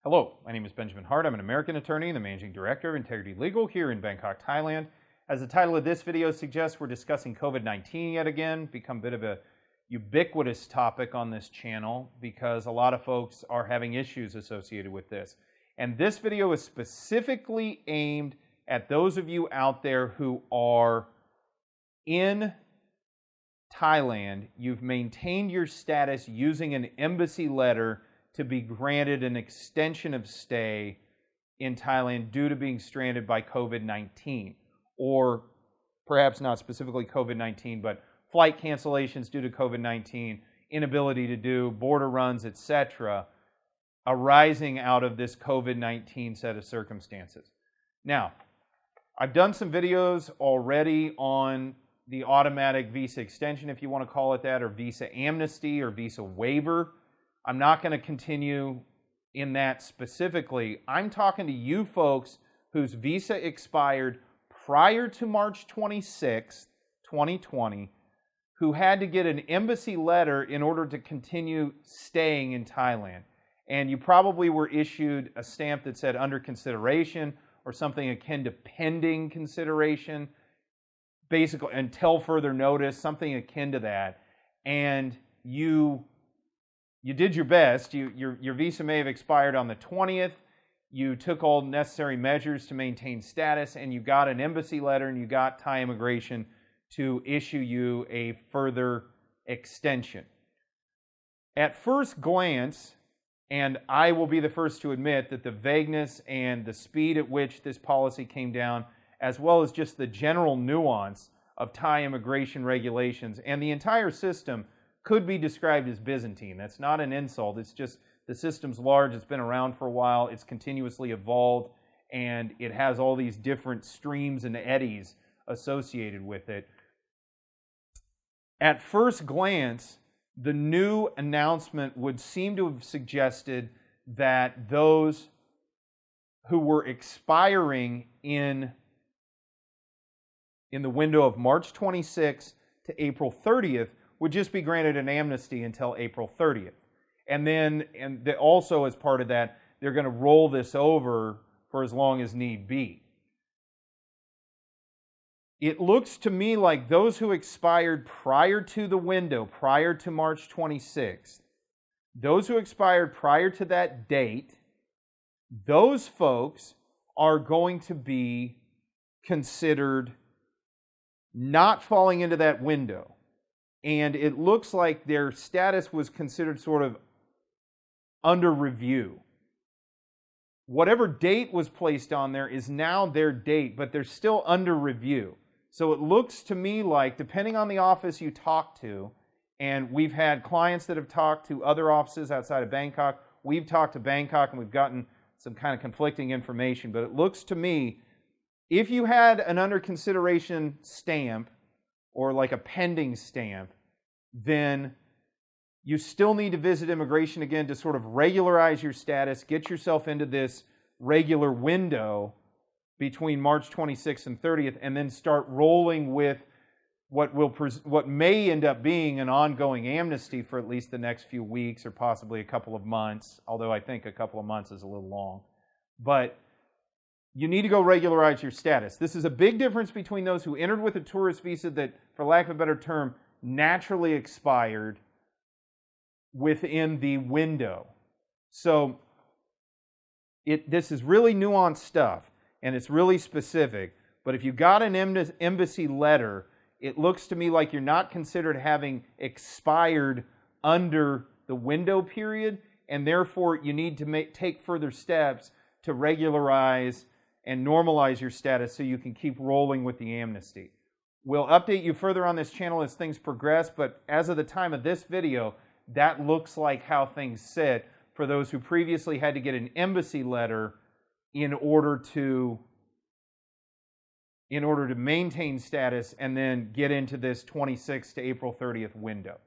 Hello, my name is Benjamin Hart. I'm an American attorney and the Managing Director of Integrity Legal here in Bangkok, Thailand. As the title of this video suggests, we're discussing COVID-19 yet again, become a bit of a ubiquitous topic on this channel because a lot of folks are having issues associated with this. And this video is specifically aimed at those of you out there who are in Thailand. You've maintained your status using an embassy letter to be granted an extension of stay in Thailand due to being stranded by COVID-19, or perhaps not specifically COVID-19, but flight cancellations due to COVID-19, inability to do border runs, etc., arising out of this COVID-19 set of circumstances. Now, I've done some videos already on the automatic visa extension, if you want to call it that, or visa amnesty or visa waiver. I'm not going to continue in that specifically. I'm talking to you folks whose visa expired prior to March 26, 2020, who had to get an embassy letter in order to continue staying in Thailand. And you probably were issued a stamp that said under consideration or something akin to pending consideration, basically until further notice, something akin to that. And you did your best. Your visa may have expired on the 20th. You took all necessary measures to maintain status, and you got an embassy letter, and you got Thai immigration to issue you a further extension. At first glance, and I will be the first to admit that the vagueness and the speed at which this policy came down, as well as just the general nuance of Thai immigration regulations and the entire system, could be described as Byzantine. That's not an insult. It's just the system's large. It's been around for a while. It's continuously evolved, and it has all these different streams and eddies associated with it. At first glance, the new announcement would seem to have suggested that those who were expiring in the window of March 26th to April 30th would just be granted an amnesty until April 30th. And also as part of that, they're going to roll this over for as long as need be. It looks to me like those who expired prior to the window, prior to March 26th, those who expired prior to that date, those folks are going to be considered not falling into that window. And it looks like their status was considered sort of under review. Whatever date was placed on there is now their date, but they're still under review. So it looks to me like, depending on the office you talk to, and we've had clients that have talked to other offices outside of Bangkok, we've talked to Bangkok and we've gotten some kind of conflicting information, but it looks to me, if you had an under consideration stamp, or like a pending stamp, then you still need to visit immigration again to sort of regularize your status, get yourself into this regular window between March 26th and 30th, and then start rolling with what may end up being an ongoing amnesty for at least the next few weeks or possibly a couple of months, although I think a couple of months is a little long. But you need to go regularize your status. This is a big difference between those who entered with a tourist visa that, for lack of a better term, naturally expired within the window. So this is really nuanced stuff, and it's really specific. But if you got an embassy letter, it looks to me like you're not considered having expired under the window period, and therefore you need to take further steps to regularize and normalize your status so you can keep rolling with the amnesty. We'll update you further on this channel as things progress, but as of the time of this video, that looks like how things sit for those who previously had to get an embassy letter in order to maintain status and then get into this 26th to April 30th window.